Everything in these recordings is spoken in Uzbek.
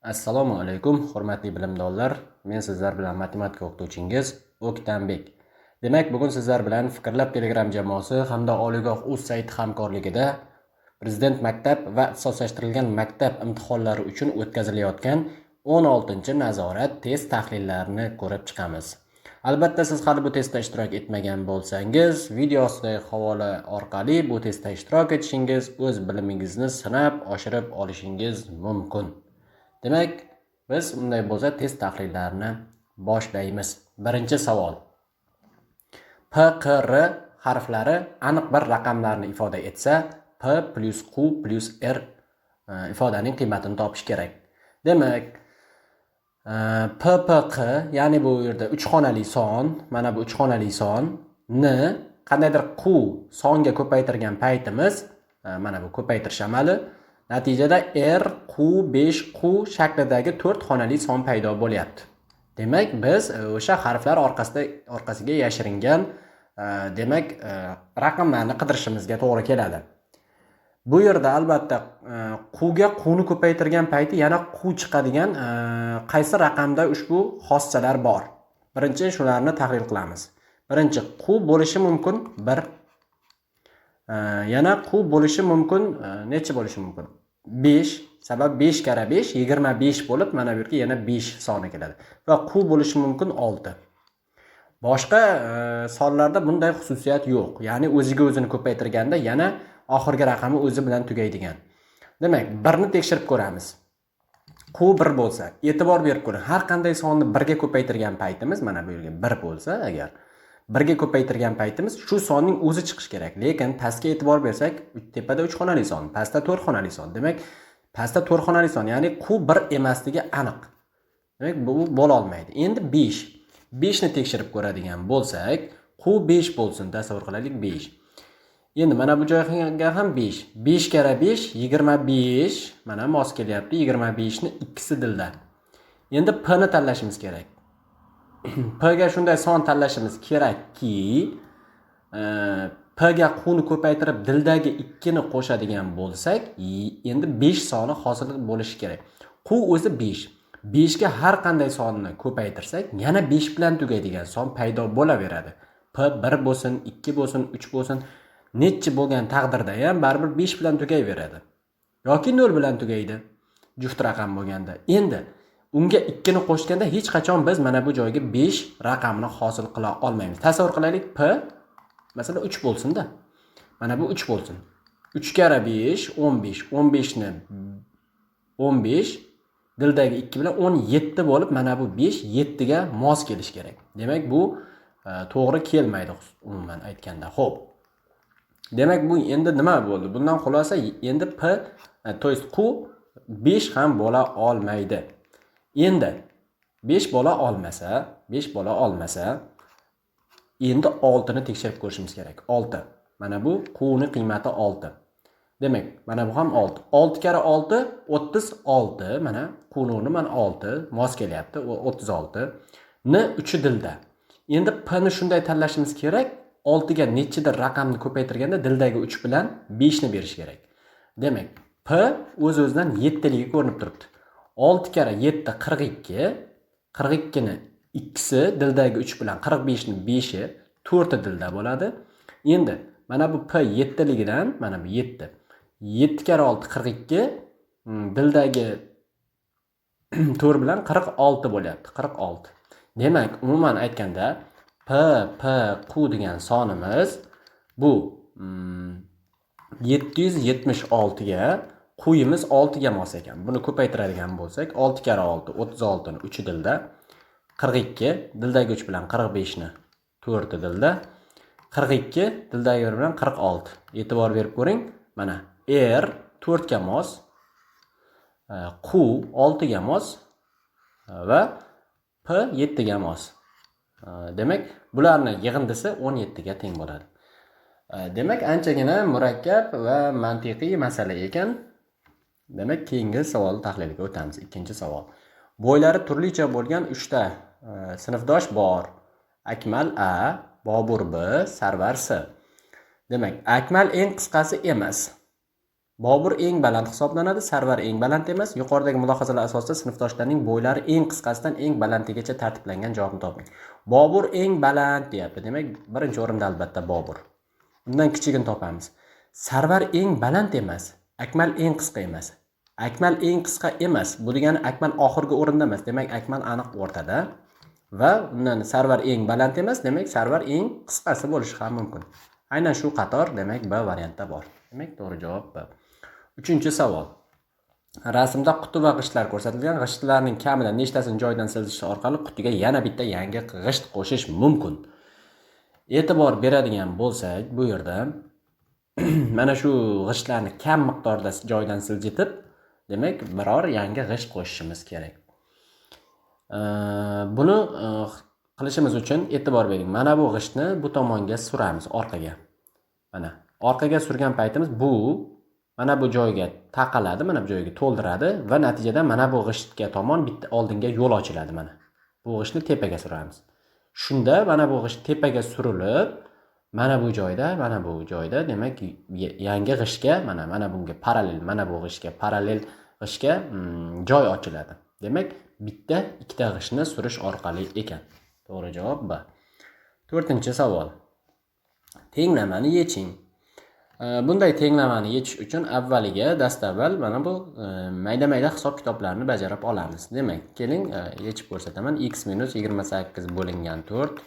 Assalomu alaykum, hurmatli bilimdonlar. Men sizlar bilan matematika o'qituvchingiz O'ktanbek. Demak, bugun sizlar bilan Fikrlab Telegram jamoasi hamda Oliygoh.uz sayti hamkorligida Prezident maktab va ixtisoslashtirilgan maktab imtihonlari uchun o'tkazilayotgan 16-nazorat test tahlillarini ko'rib chiqamiz. Albatta, siz hali bu testda ishtirok etmagan bo'lsangiz, video ostidagi havola orqali bu testda ishtirok etishingiz o'z bilimingizni sinab oshirib olishingiz mumkin. Demak, biz unday bo'lsa test tahlillarini boshlaymiz. Birinchi savol. P, Q, R harflari aniq bir raqamlarni ifoda etsa, P plus Q plus R ifodaning qiymatini topish kerak. Demak, P, P, Q, ya'ni bu yerda 3 xonali son, mana bu 3 xonali son, ni qandaydir Q songa ko'paytirgan paytimiz, mana bu ko'paytirish amali, natijada R, Q, 5Q shaklidagi 4 xonali son paydo bo'lyapti. Demak, biz o'sha harflar orqasiga yashiringan demak raqamlarni qidirishimizga to'g'ri keladi. Bu yerda albatta Q ga Q ni ko'paytirgan payti yana Q chiqadigan qaysi raqamda ushbu xossalar bor. Birinchi shularni tahlil qilamiz. Birinchi Q bo'lishi mumkin 1. Yana Q bo'lishi mumkin necha bo'lishi mumkin? 5. Sabab 5 kara 5 25 bo'lib, mana bu yerga yana 5 soni keladi. Va Q bo'lishi mumkin 6. Boshqa sonlarda bunday xususiyat yo'q. Ya'ni o'ziga o'zini ko'paytirganda yana oxirgi raqami o'zi bilan tugaydigan. Demak, 1 ni tekshirib ko'ramiz. Q 1 bo'lsa, e'tibor berib ko'ring. Har qanday sonni 1 ga ko'paytirgan paytimiz, mana bu yerga 1 bo'lsa agar 1 ga ko'paytirgan paytimiz shu sonning o'zi chiqish kerak. Lekin pastga e'tibor bersak, tepada 3 xonali son, pastda 4 xonali son. Demak, pastda 4 xonali son, ya'ni Q 1 emasligi aniq. Demak, bu bo'la olmaydi. Endi 5. 5 ni tekshirib ko'radigan bo'lsak, Q 5 bo'lsin, tasavvur qilaylik 5. Endi mana bu joyga ham 5. 5 kara 5 25, mana mos kelyapti. 25 ni ikkisi dilda. Endi P ni tanlashimiz kerak. P ga shunday son tanlashimiz kerakki, P ga Q ni ko'paytirib dildagi 2 ni qo'shadigan bo'lsak, endi 5 soni hosil bo'lishi kerak. Q o'zi 5. 5 ga har qanday sonni ko'paytirsak, yana 5 bilan tugaydigan son paydo bo'laveradi. P 1 bo'lsin, 2 bo'lsin, 3 bo'lsin, necha bo'lgan taqdirda ham baribir 5 bilan tugayveradi. Yoki 0 bilan tugaydi. Juft raqam bo'lganda. Endi unga 2 ni qo'shganda hech qachon biz mana bu joyga 5 raqamini hosil qila olmaymiz. Tasavvur qilaylik, P masalan 3 bo'lsin-da. Mana bu 3 bo'lsin. 3 kara 5 15. 15 ni 15 dildagi 2 bilan 17 bo'lib, mana bu 5 7 ga mos kelish kerak. Demak, bu to'g'ri kelmaydi umuman aytganda. Xo'p. Demak, bu endi nima bo'ldi? Bundan xulosa endi P, to есть Q 5 ham bo'la olmaydi. Endi 5 bo'la olmasa, endi 6 ni tekshirib ko'rishimiz kerak. 6. Mana bu Q ni qiymati 6. Demak, mana bu ham 6. 6 kara 6 36. Mana Q ni mana 6 mos kelyapti. 36 ni 3 dilda. Endi P ni shunday tanlashimiz kerak. 6 ga nechidir raqamni ko'paytirganda dildagi 3 bilan 5 ni berish kerak. Demak, P o'z-o'zidan 7 ligi ko'rinib turibdi. 6 kara 7 42. 42 ni ikkisi dildagi 3 bilan 45 ni 5i 4 dilda bo'ladi. Endi mana bu P 7 ligidan mana bu 7. 7 kara 6 42, dildagi 4 bilan 46 bo'lyapti. 46. Demak, umuman aytganda P, Q degan sonimiz bu 776 ga Q'yimiz 6 ga mos ekan. Buni ko'paytiradigan bo'lsak, 6 kara 6 36 ni 3 dilda, 42 dildagi 3 bilan 45 ni 4 dilda, 42 dildagi 1 bilan 46. E'tibor berib ko'ring. Mana R 4 ga mos, Q 6 ga mos va P 7 ga mos. Demak, bularni yig'indisi 17 ga teng bo'ladi. Demak, anchagina murakkab va mantiqiy masala ekan. Demak, keyingi savol tahliliga o'tamiz. Ikkinchi savol. Bo'ylari turlicha bo'lgan 3 ta sinfdosh bor. Akmal A, Bobur B, Sarvar S. Demak, Akmal eng qisqasi emas. Bobur eng baland hisoblanadi, Sarvar eng baland emas. Yuqoridagi mulohazalar asosida sinfdoshlarning bo'ylari eng qisqasidan eng balandligicha tartiblangan javobni toping. Bobur eng baland deyapti. Demak, birinchi o'rinda albatta Bobur. Undan kichigini topamiz. Sarvar eng baland emas, Akmal eng qisqa emas. Akmal eng qisqa emas. Bu degani Akmal oxirgi o'rinda emas. Demak, Akmal aniq o'rtada. Va undan Sarvar eng baland emas, demak, Sarvar eng qisqasi bo'lishi ham mumkin. Aynan shu qator, demak, B variantda bor. Demak, to'g'ri javob B. Uchinchi savol. Rasmda quti va g'ishtlar ko'rsatilgan. G'ishtlarning kamidan nechtasini joyidan siljish orqali qutiga yana bitta yangi g'isht qo'shish mumkin? E'tibor beradigan bo'lsak, bu yerda mana shu g'ishtlarni kam miqdorda joyidan siljitib, demak, biror yangi g'isht qo'shishimiz kerak. Buni qilishimiz uchun e'tibor bering. Mana bu g'ishtni bu tomonga suramiz, orqaga. Mana, orqaga surgan paytimiz bu mana bu joyga taqaladi, mana bu joyga to'ldiradi va natijada mana bu g'ishtga tomon bitta oldinga yo'l ochiladi mana. Bu g'ishtni tepaga suramiz. Shunda mana bu g'isht tepaga surilib, mana bu joyda demak yangi g'ishtga mana bunga parallel, mana bu g'ishtga parallel g'ishtga joy ochiladi. Demak, bitta ikkita g'ishtni surish orqali ekan. To'g'ri javob B. 4-savol. Tenglamani yeching. Bunday tenglamani yechish uchun avvaliga dastavval mana bu mayda-mayda hisob-kitoblarni bajarib olamiz. Demak, keling yechib ko'rsataman. X - 28 bo'lingan 4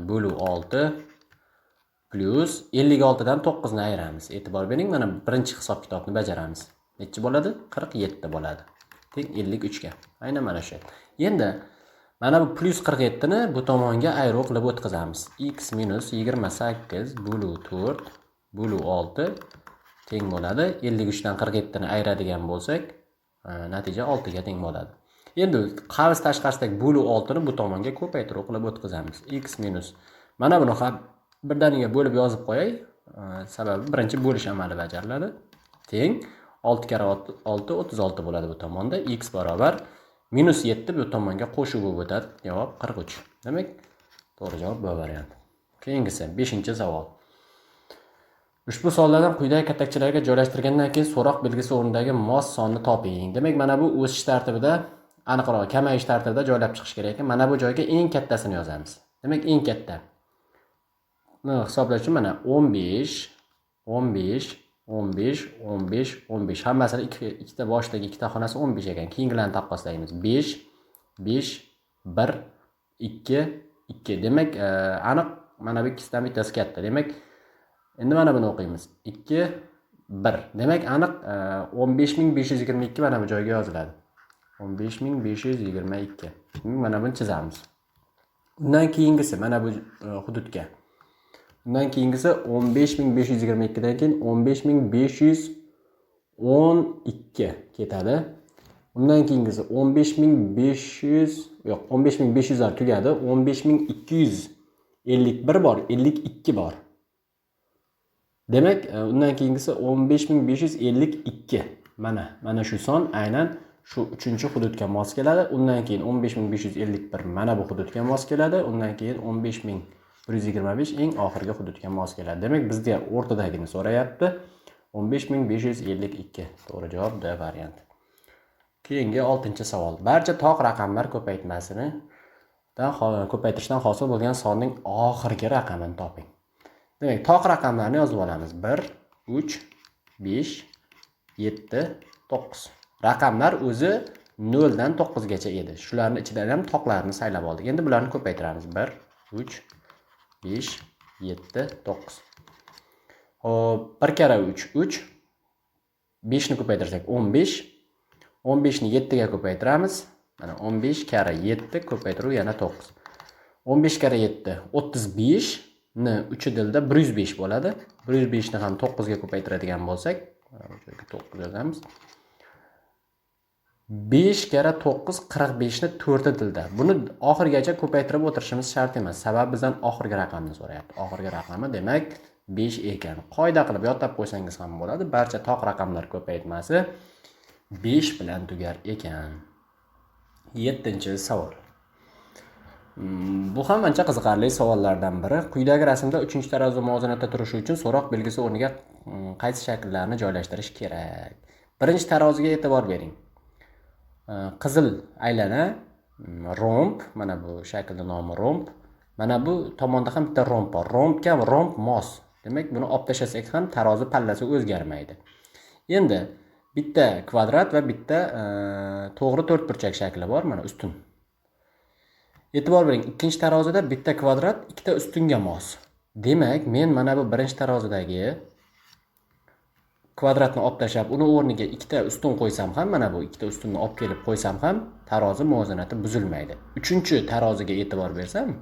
bo'lu 6 plus 56 dan 9 ni ayiramiz. E'tibor bering, mana birinchi hisob-kitobni bajaramiz. Necha bo'ladi? 47 bo'ladi. Teng 53 ga. Aynan mana shu. Endi mana bu plus 47 ni bu tomonga ayruv qilib o'tkazamiz. X - 28 bo'lu 4 bo'lu 6 teng bo'ladi. 53 dan 47 ni ayiradigan bo'lsak, natija 6 ga teng bo'ladi. Endi qavs tashqarisidagi bo'lu 6 ni bu tomonga ko'paytiruv qilib o'tkazamiz. X minus. Mana buni ham birdaniga bo'lib yozib qo'yay. Sababi birinchi bo'lish amali bajariladi. Teng 6 kare 6 36 bo'ladi bu tomonda. X barobar -7 bu tomonga qo'shib o'tadi. Javob 43. Demak, to'g'ri javob B varianti. Keyingisi 5-savol. Ushbu savollardan quyidagi katakchalarga joylashtirgandan keyin so'roq belgisi o'rnidagi mos sonni toping. Demak, mana bu o'sish tartibida, aniqroq kamayish tartibida joylab chiqish kerak ekan. Mana bu joyga eng kattasini yozamiz. Demak, eng katta. Buni hisoblash uchun mana 15, 15, 15, 15, 15. Hammasini ikkita boshdagi ikkita xonasi 15 ekan. Keyingilarni taqqoslaymiz. 5, 5, 1, 2, 2. Demak, aniq mana bu ikkisidan bittasi katta. Demak, endi mana buni o'qiymiz. 2, 1. Demak, aniq 15522 mana bu joyga yoziladi. 15522. Mana buni chizamiz. Undan keyingisi mana bu hududga. Undan keyingisi 15522 dan keyin 15512 ketadi. Undan keyingisi 15500 lar tugadi. 15251 bor, 52 bor. Demak, undan keyingisi 15552. Mana shu son aynan shu 3-hududga mos keladi. Undan keyin 15551 mana bu hududga mos keladi. Undan keyin 15125 eng oxirgi hududga mos keladi. Demak, bizga o'rtadagini so'rayapti. 15552. To'g'ri javob D varianti. Keyingi 6-savol. Barcha toq raqamlar ko'paytirishdan hosil bo'lgan sonning oxirgi raqamini toping. Demak, toq raqamlarni yozib olamiz. 1, 3, 5, 7, 9. Raqamlar o'zi 0 dan 9 gacha edi. Shularning ichidan ham toqlarni saylab oldik. Endi bularni ko'paytiramiz. 1, 3, 5, 7, 9. Xo'p, 1 kare 3, 3. 5 ni ko'paytirsak 15. 15 ni 7 ga ko'paytiramiz. Mana 15 kare 7 ko'paytiruv yana 9. 15 kare 7 35 ni 3 dilda 105 bo'ladi. 105 ni ham 9 ga ko'paytiradigan bo'lsak, bu joyga 9 yozamiz. 5 kare 9 45 ni 4 dilda. Buni oxirigacha ko'paytirib o'tirishimiz shart emas. Sababi bizdan oxirgi raqamni so'rayapti. Oxirgi raqami demak 5 ekan. Qoida qilib yodlab qo'ysangiz ham bo'ladi. Barcha toq raqamlar ko'paytmasi 5 bilan tugar ekan. 7-savol. Bu ham ancha qiziqarli savollardan biri. Quyidagi rasmda 3-tarozi muvozanatda turishi uchun so'roq belgisi o'rniga qaysi shakllarni joylashtirish kerak? Birinchi taroziga e'tibor bering. Qizil aylana, romb, mana bu shaklda nomi romb. Mana bu tomonda ham bitta romb bor. Rombga romb mos. Demak, buni olib tashlasak ham tarozi pallasi o'zgarmaydi. Endi bitta kvadrat va bitta to'g'ri to'rtburchak shakli bor, mana ustun. E'tibor bering, ikkinchi tarozida bitta kvadrat, ikkita ustunga mos. Demak, men mana bu birinchi tarozidagi kvadratni olib tashlab, uni o'rniga ikkita ustun qo'ysam ham, mana bu ikkita ustunni olib kelib qo'ysam ham, tarozi muvozanati buzilmaydi. Uchinchi taroziga e'tibor bersam,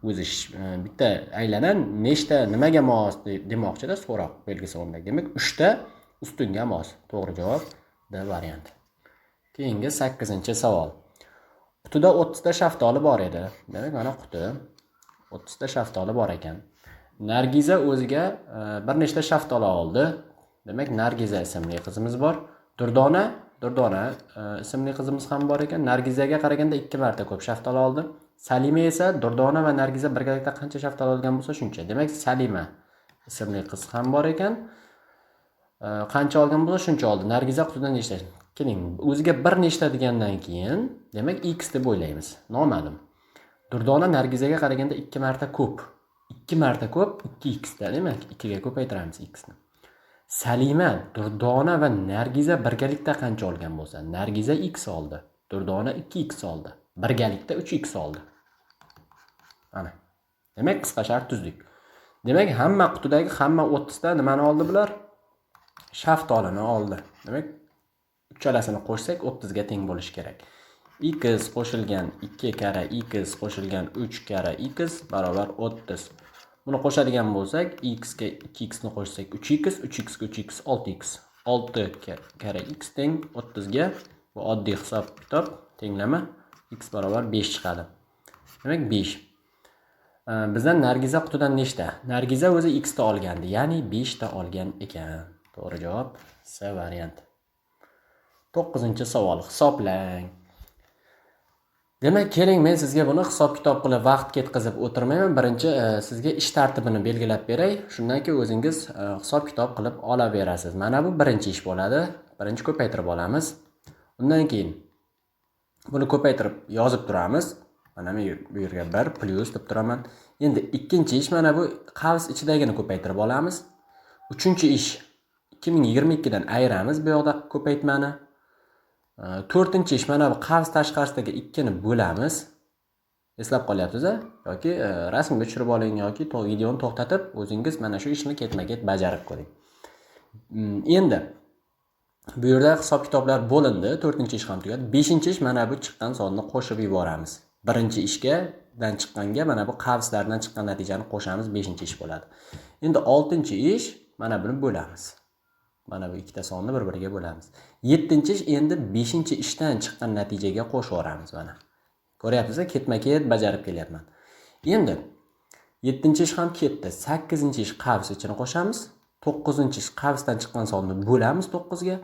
o'zi bitta aylana nechta nimaga mos demoqchida so'roq belgisi o'rniga. Demak, 3 ta ustunga mos. To'g'ri javob D varianti. Keyingi 8-savol. Qutida 30 ta shaftoli bor edi. Demak, mana quti 30 ta shaftoli bor ekan. Nargiza o'ziga bir nechta shaftoli oldi. Demak, Nargiza ismli qizimiz bor. Durdona ismli qizimiz ham bor ekan. Nargizaga qaraganda 2 marta ko'p shaftoli oldi. Salima esa Durdona va Nargiza birgalikda qancha shaftoli olgan bo'lsa shuncha. Demak, Salima ismli qiz ham bor ekan. Qancha olgan bo'lsa shuncha oldi. Nargiza qutidan nechta? Keling, o'ziga bir nechta degandan keyin, demak, x deb o'ylaymiz. Noma'lum. Durdona Nargizaga qaraganda 2 marta ko'p. 2 marta ko'p 2x da, demak, 2 ga ko'paytiramiz x ni. Salima, Durdona va Nargiza birgalikda qancha olgan bo'lsa, Nargiza x oldi, Durdona 2x oldi, birgalikda 3x oldi. Ana. Demak, qisqa shart tuzdik. Demak, hamma qutidagi hamma 30 ta nimani oldi bular? Shaftolini oldi. Demak, uchalasini qo'shsak 30 ga teng bo'lishi kerak. X qo'shilgan 2 kara x qo'shilgan 3 kara x barobar 30. Buni qo'shadigan bo'lsak, x ga 2x ni qo'shsak 3x, 3x ga 3x 6x. 6 kara x teng 30 ga. Bu oddiy hisob kitob tenglama x barobar 5 chiqadi. Demak 5. Bizdan Nargiza qutidan nechta? Nargiza o'zi x ta olgandi, ya'ni 5 ta olgan ekan. To'g'ri javob C varianti. 9-savol. Hisoblang. Demak, keling, men sizga buni hisob-kitob qilib vaqt ketkazib o'tirmayman. Birinchi sizga ish tartibini belgilab beray. Shundan keyin o'zingiz hisob-kitob qilib olaverasiz. Mana bu birinchi ish bo'ladi. Birinchi ko'paytirib olamiz. Undan keyin buni ko'paytirib yozib turamiz. Mana bu yerga 1 plyus deb turaman. Endi ikkinchi ish mana bu qavs ichidagini ko'paytirib olamiz. Uchinchi ish 2022 dan ayiramiz bu yoqda ko'paytmani. To'rtinchi ish mana bu qavs tashqarisidagi 2 ni bo'lamiz. Eslab qolyapsiz-a? Yoki rasmga tushirib oling yoki videoni to'xtatib o'zingiz mana shu ishni ketma-ket bajarib ko'ring. Endi bu yerda hisob-kitoblar bo'lindi. 4-ish ham tugadi. 5-ish mana bu chiqqan sonni qo'shib yuboramiz. Birinchi ishgadan chiqqanga mana bu qavslardan chiqqan natijani qo'shamiz, 5-ish bo'ladi. Endi 6-ish mana buni bo'lamiz. Mana bu ikkita sonni bir-biriga bo'lamiz. 7-ish endi 5-ishdan chiqqan natijaga qo'shib yuboramiz mana. Ko'ryapsizmi? Ketma-ket bajarib kelyapman. Endi 7-ish ham ketdi. 8-ish qavs ichini qo'shamiz. 9-ish qavsdan chiqqan sonni bo'lamiz 9 ga.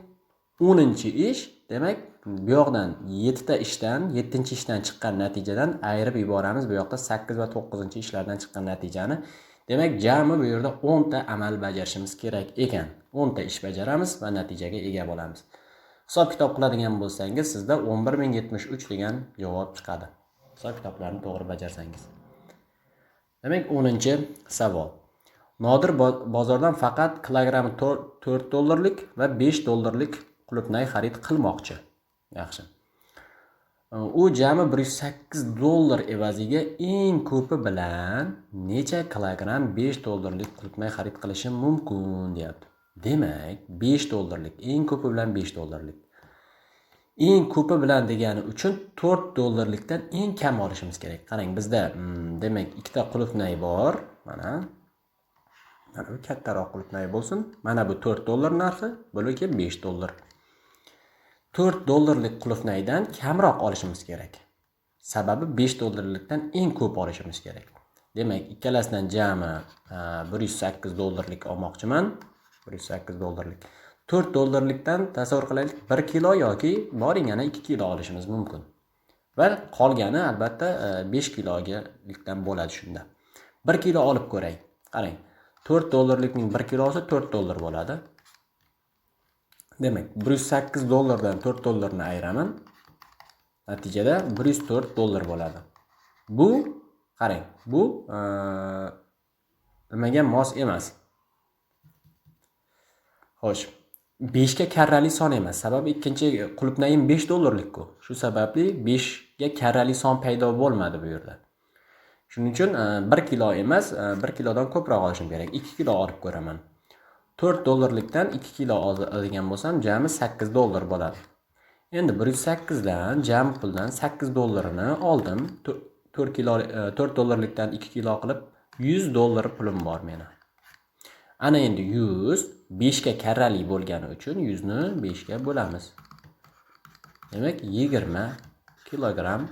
10-ish, demak, bu yoqdan 7 ta ishdan, 7-ishdan chiqqan natijadan ayirib yuboramiz bu yoqda 8 va 9-ishlardan chiqqan natijani. Demak, jami bu yerda 10 ta amal bajarishimiz kerak ekan. 10 ta ish bajaramiz va natijaga ega bo'lamiz. Hisob-kitob qiladigan bo'lsangiz, sizda 11073 degan javob chiqadi. Hisob-kitoblarni to'g'ri bajarsangiz. Demak, 10-savol. Nodir bozordan faqat kilogrammi 4 dollarlik va 5 dollarlik qulupnay xarid qilmoqchi. Yaxshi. U jami 108 dollar evaziga eng ko'pi bilan necha kilogramm 5 dollarlik qulupnay xarid qilishi mumkin deyapti. Demak, 5 dollarlik, eng ko'pi bilan 5 dollarlik. Eng ko'pi bilan degani uchun 4 dollarlikdan eng kam olishimiz kerak. Qarang, bizda demak, ikkita qulupnay bor. Mana bu kattaroq qulupnay bo'lsin. Mana bu 4 dollar narxi, bularga 5 dollar. 4 dollarlik qulupnaydan kamroq olishimiz kerak. Sababi 5 dollarlikdan eng ko'p olishimiz kerak. Demak, ikkalasidan jami 108 dollarlik olmoqchiman. 108 dollarlik. 4 dollarlikdan tasavvur qilaylik 1 kilo yoki boring yana 2 kilo olishimiz mumkin. Va qolgani albatta 5 kilogalikdan bo'ladi shunda. 1 kilo olib ko'ray. Qarang. 4 dollarlikning 1 kilosi 4 dollar bo'ladi. Demak, 108 dollardan 4 dollarni ayiraman. Natijada 104 dollar bo'ladi. Bu qarang, bu nimaga mos emas. Xo'sh, 5 ga karrali son emas. Sababi ikkinchi qulupnayim 5 dollarlik-ku. Shu sababli 5 ga karrali son paydo bo'lmadi bu yerda. Shuning uchun 1 kilo emas, 1 kilodan ko'proq olishim kerak. 2 kilo olib ko'raman. 4 dollarlikdan 2 kilo oladigan bo'lsam, jami 8 dollar bo'ladi. Endi 108 dan jami puldan 8 dollarini oldim. 4 dollarlikdan 2 kilo qilib 100 dollar pulim bor meni. Ana endi 100 5 ga karrali bo'lgani uchun 100 ni 5 ga bo'lamiz. Demak 20 kilogramm,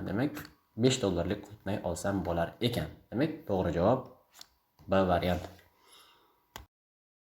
demak 5 dollarlik qulupnay olsam bo'lar ekan. Demak to'g'ri javob B variant.